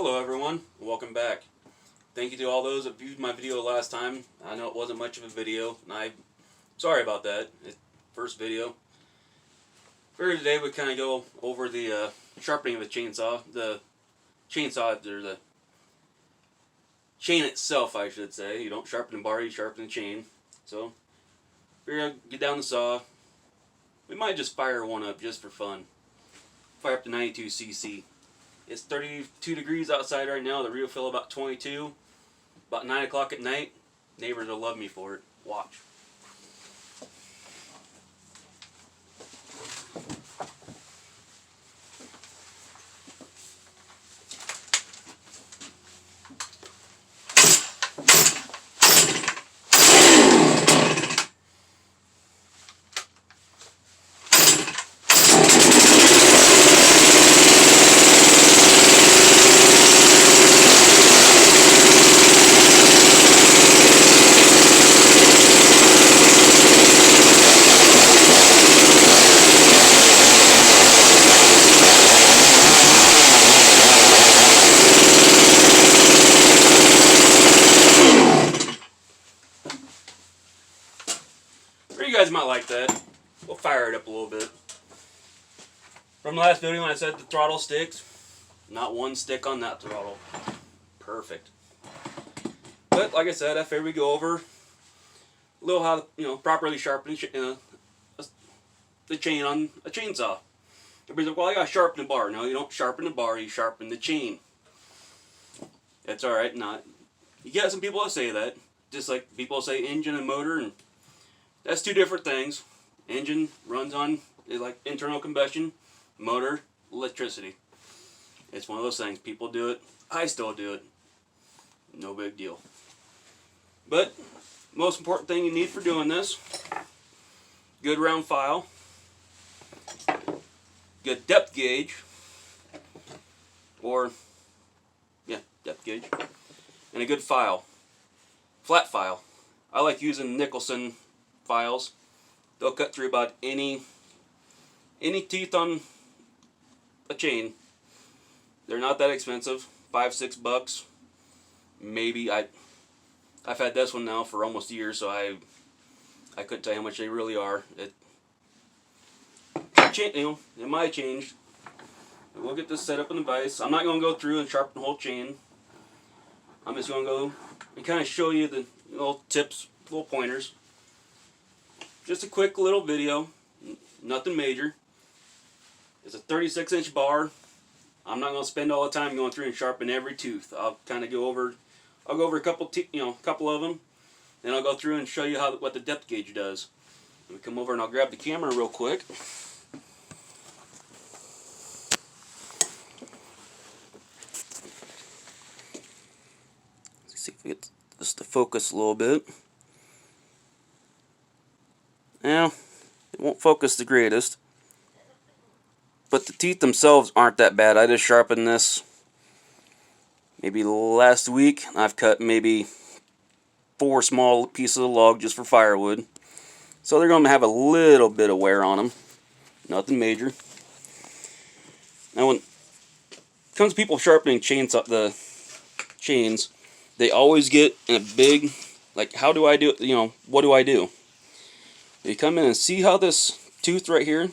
Hello everyone, welcome back. Thank you to all those that viewed my video last time. I know it wasn't much of a video, and I'm sorry about that. First video. For today we kind of go over the sharpening of the chainsaw. The chainsaw, or the chain itself I should say. You don't sharpen the bar, you sharpen the chain. So, we're going to get down the saw. We might just fire one up just for fun. Fire up to 92 cc. It's 32 degrees outside right now. The real feel about 22. About 9 o'clock at night. Neighbors will love me for it. Watch. You guys might like that. We'll fire it up a little bit. From the last video when I said the throttle sticks, not one stick on that throttle. Perfect. But like I said, I figured we go over a little how to, properly sharpen the chain on a chainsaw. Everybody's like, well, I gotta sharpen the bar. No, you don't sharpen the bar, you sharpen the chain. That's alright. Not. You get some people that say that. Just like people say engine and motor, and that's two different things. Engine runs on like internal combustion, motor, electricity. It's one of those things. People do it. I still do it. No big deal. But most important thing you need for doing this, good round file, good depth gauge, or depth gauge, and a good file, flat file. I like using Nicholson files. They'll cut through about any teeth on a chain. They're not that expensive, $5-6 maybe. I've had this one now for almost a year, so I couldn't tell you how much they really are. It might have changed. We'll get this set up in the vise. I'm not going to go through and sharpen the whole chain. I'm just going to go and kind of show you the little tips, little pointers. Just a quick little video, nothing major. It's a 36-inch bar. I'm not going to spend all the time going through and sharpen every tooth. I'll kind of go over a couple of them, then I'll go through and show you what the depth gauge does. Let me come over and I'll grab the camera real quick. Let's see if we get this to focus a little bit. Now, it won't focus the greatest, but the teeth themselves aren't that bad. I just sharpened this maybe last week. I've cut maybe 4 small pieces of log just for firewood, so they're going to have a little bit of wear on them. Nothing major. Now, when it comes to people sharpening the chains, they always get in a big, like, how do I do it? What do I do? You come in and see how this tooth right here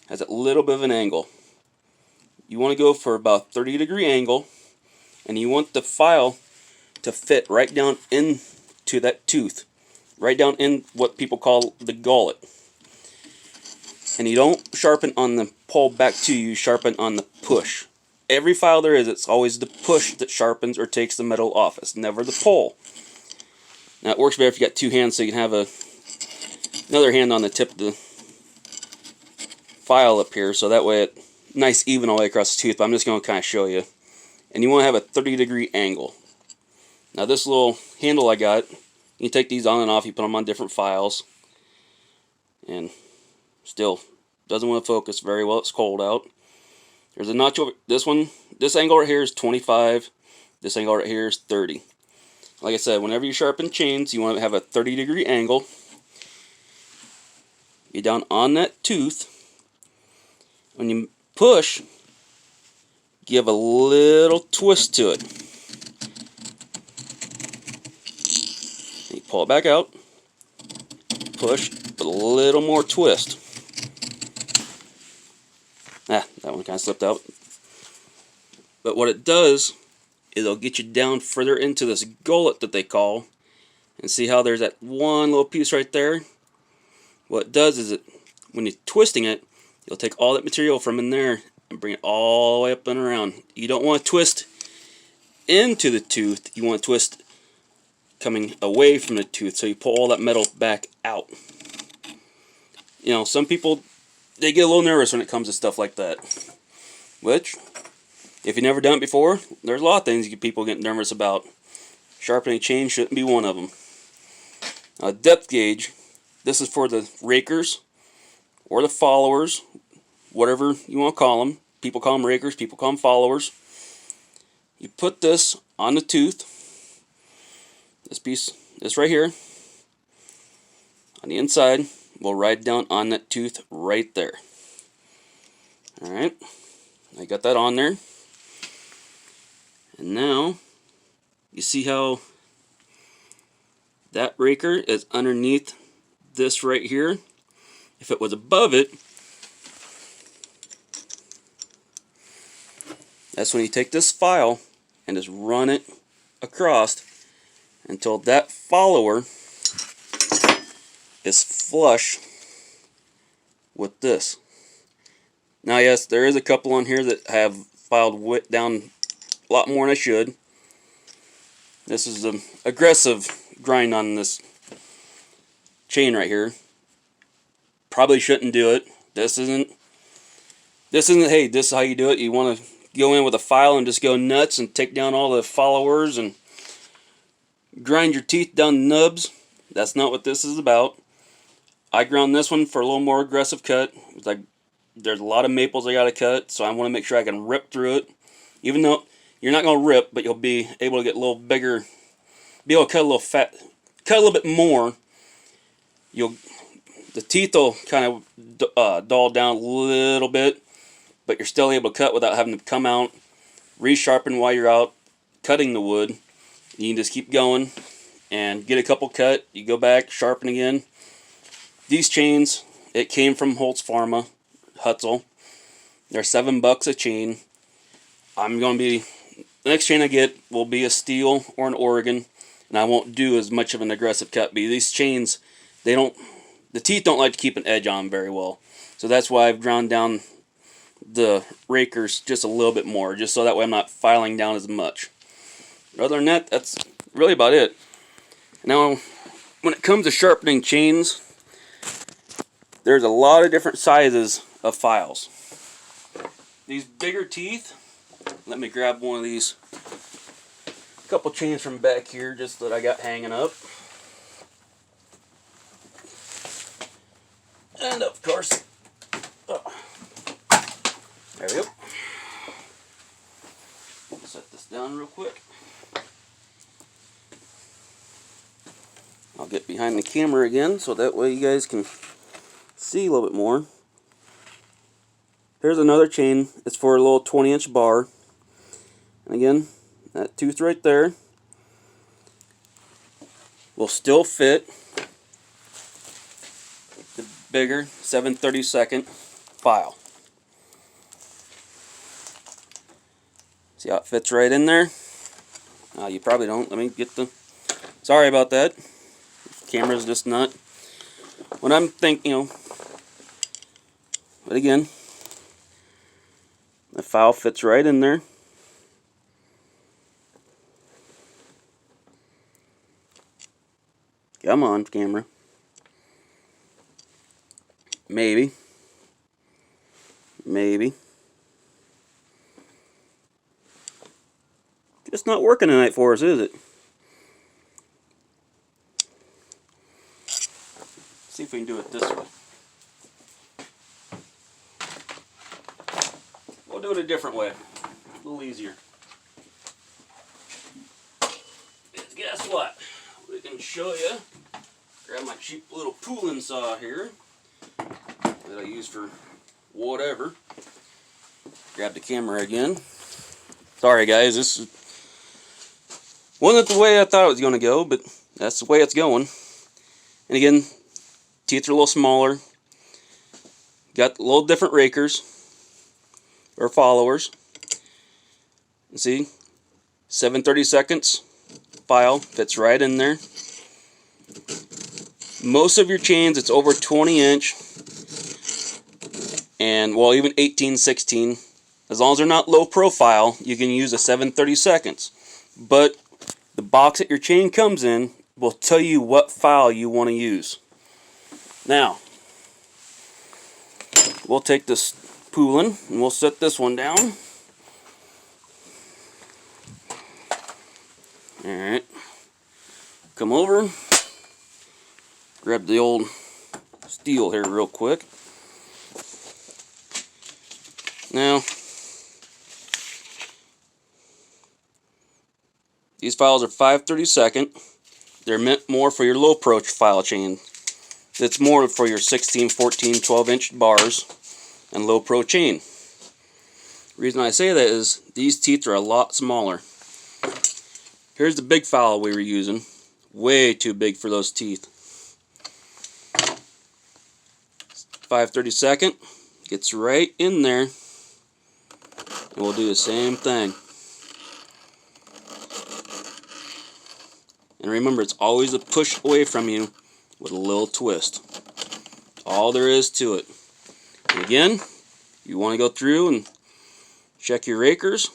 has a little bit of an angle. You want to go for about 30-degree angle, and you want the file to fit right down into that tooth, right down in what people call the gullet. And you don't sharpen on the pull back to you, sharpen on the push. Every file there is, it's always the push that sharpens or takes the metal off. It's never the pull. Now it works better if you got 2 hands, so you can have another hand on the tip of the file up here, so that way it's nice even all the way across the tooth. But I'm just going to kind of show you. And you want to have a 30-degree angle. Now this little handle I got, you can take these on and off, you put them on different files, and still doesn't want to focus very well. It's cold out. There's a notch over this one. This angle right here is 25. This angle right here is 30. Like I said, whenever you sharpen chains, you want to have a 30-degree angle. Get down on that tooth. When you push, give a little twist to it. You pull it back out, push, with a little more twist. Ah, that one kind of slipped out. But what it does is it'll get you down further into this gullet that they call. And see how there's that one little piece right there? What it does is when you're twisting it, you'll take all that material from in there and bring it all the way up and around. You don't want to twist into the tooth. You want to twist coming away from the tooth, so you pull all that metal back out. You know, some people, they get a little nervous when it comes to stuff like that. Which, if you've never done it before, there's a lot of things people get nervous about. Sharpening chain shouldn't be one of them. A depth gauge, this is for the rakers or the followers, whatever you want to call them. People call them rakers, people call them followers. You put this on the tooth, this piece, this right here, on the inside, will ride down on that tooth right there. Alright, I got that on there. And now, you see how that raker is underneath this right here? If it was above it, that's when you take this file and just run it across until that follower is flush with this. Now yes, there is a couple on here that have filed down a lot more than I should. This is an aggressive grind on this chain right here. Probably shouldn't do it. This isn't, hey, this is how you do it. You want to go in with a file and just go nuts and take down all the followers and grind your teeth down the nubs. That's not what this is about. I ground this one for a little more aggressive cut. It's like there's a lot of maples I gotta cut, so I want to make sure I can rip through it. Even though you're not gonna rip, but you'll be able to get a little bigger, be able to cut a little fat, cut a little bit more. The teeth will kind of dull down a little bit, but you're still able to cut without having to come out, resharpen while you're out cutting the wood. You can just keep going and get a couple cut. You go back, sharpen again. These chains, it came from Holtz Pharma, Hutzel. They're $7 a chain. The next chain I get will be a steel or an Oregon, and I won't do as much of an aggressive cut. But these chains, the teeth don't like to keep an edge on them very well. So that's why I've ground down the rakers just a little bit more, just so that way I'm not filing down as much. But other than that, that's really about it. Now, when it comes to sharpening chains, there's a lot of different sizes of files. These bigger teeth, let me grab one of these couple chains from back here just that I got hanging up. And of course, there we go. Set this down real quick. I'll get behind the camera again so that way you guys can see a little bit more. Here's another chain. It's for a little 20-inch bar. And again, that tooth right there will still fit the bigger 7/32 file. See how it fits right in there? You probably don't. Let me get the... Sorry about that. Camera's just not what I'm thinking, But again, the file fits right in there. Come on, camera. Maybe. It's not working tonight for us, is it? See if we can do it this way. We'll do it a different way. A little easier. Guess what? We can show you. Grab my cheap little pooling saw here that I use for whatever. Grab the camera again. Sorry guys, this wasn't the way I thought it was going to go, but that's the way it's going. And again, teeth are a little smaller. Got a little different rakers, or followers. See, 7/32 file fits right in there. Most of your chains, it's over 20-inch, and well, even 18, 16. As long as they're not low profile, you can use a 7/32. But the box that your chain comes in will tell you what file you want to use. Now, we'll take this poolin and we'll set this one down. Alright, come over, grab the old steel here real quick. Now, these files are 5/32. They're meant more for your low profile chain. It's more for your 16, 14, 12-inch bars and low pro chain. The reason I say that is these teeth are a lot smaller. Here's the big file we were using. Way too big for those teeth. 5/32 gets right in there. And we'll do the same thing. And remember, it's always a push away from you with a little twist. All there is to it. And again, you want to go through and check your rakers.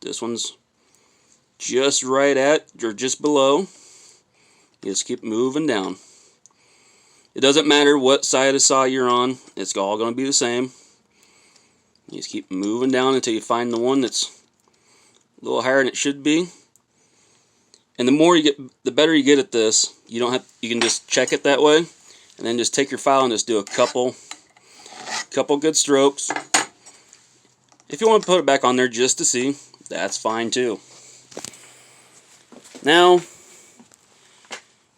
This one's just right at, or just below. You just keep moving down. It doesn't matter what side of the saw you're on, it's all going to be the same. You just keep moving down until you find the one that's a little higher than it should be. And the more you get, the better you get at this. You can just check it that way, and then just take your file and just do a couple good strokes. If you want to put it back on there just to see, that's fine too. Now,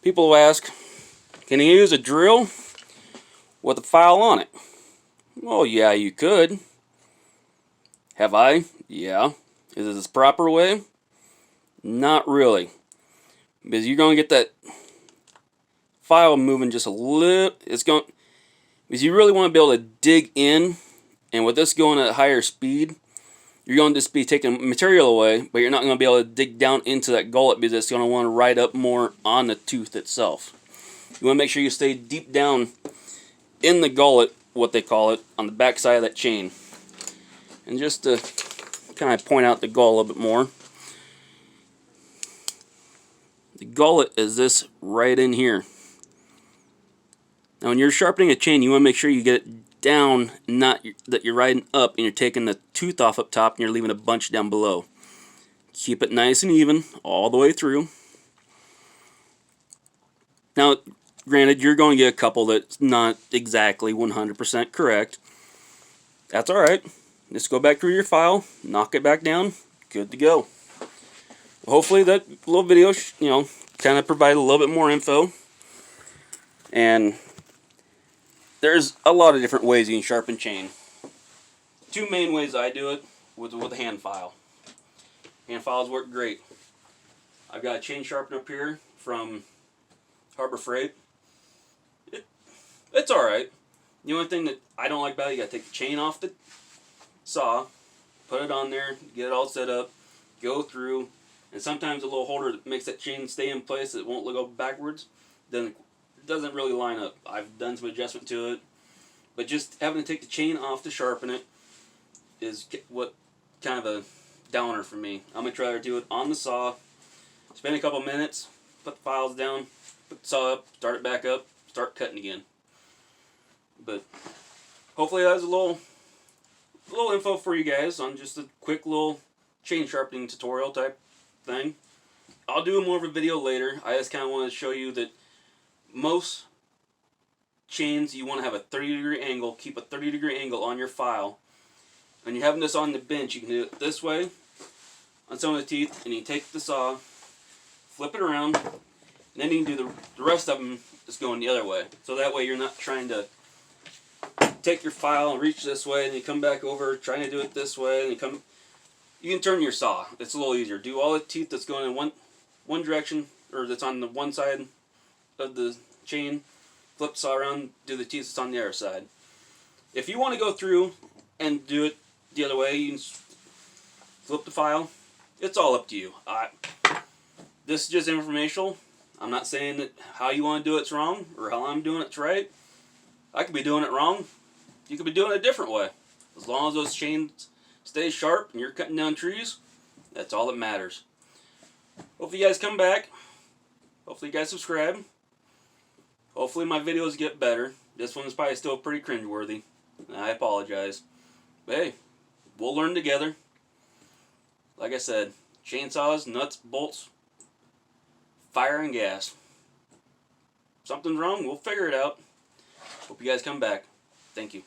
people will ask, can you use a drill with a file on it? Well, yeah, you could. Have I? Yeah. Is it the proper way? Not really. Because you're going to get that file moving just a little. Because you really want to be able to dig in. And with this going at a higher speed, you're going to just be taking material away, but you're not going to be able to dig down into that gullet because it's going to want to ride up more on the tooth itself. You want to make sure you stay deep down in the gullet, what they call it, on the back side of that chain. And just to kind of point out the gullet a little bit more, the gullet is this right in here. Now when you're sharpening a chain, you want to make sure you get it down, not that you're riding up and you're taking the tooth off up top and you're leaving a bunch down below. Keep it nice and even all the way through. Now, granted, you're going to get a couple that's not exactly 100% correct. That's alright. Just go back through your file, knock it back down, good to go. Hopefully that little video, kind of provided a little bit more info. And there's a lot of different ways you can sharpen chain. Two main ways I do it with a hand file. Hand files work great. I've got a chain sharpener up here from Harbor Freight. It's alright. The only thing that I don't like about it, you gotta take the chain off the saw, put it on there, get it all set up, go through, and sometimes a little holder that makes that chain stay in place, it won't go backwards, then it doesn't really line up. I've done some adjustment to it, but just having to take the chain off to sharpen it is what kind of a downer for me. I'm going to try to do it on the saw, spend a couple minutes, put the files down, put the saw up, start it back up, start cutting again. But hopefully that was a little info for you guys on just a quick little chain sharpening tutorial type thing. I'll do more of a video later. I just kind of want to show you that most chains you want to have a 30-degree angle. Keep a 30-degree angle on your file. When you're having this on the bench, you can do it this way on some of the teeth, and you take the saw, flip it around, and then you can do the rest of them just going the other way. So that way you're not trying to take your file and reach this way, and you come back over trying to do it this way, and you come. You can turn your saw. It's a little easier. Do all the teeth that's going in one direction, or that's on the one side of the chain. Flip the saw around, do the teeth that's on the other side. If you want to go through and do it the other way, you can flip the file. It's all up to you. This is just informational. I'm not saying that how you want to do it's wrong, or how I'm doing it's right. I could be doing it wrong. You could be doing it a different way. As long as those chains stay sharp and you're cutting down trees, that's all that matters. Hopefully you guys come back. Hopefully you guys subscribe. Hopefully my videos get better. This one's probably still pretty cringeworthy. I apologize. But hey, we'll learn together. Like I said, chainsaws, nuts, bolts, fire and gas. Something's wrong, we'll figure it out. Hope you guys come back. Thank you.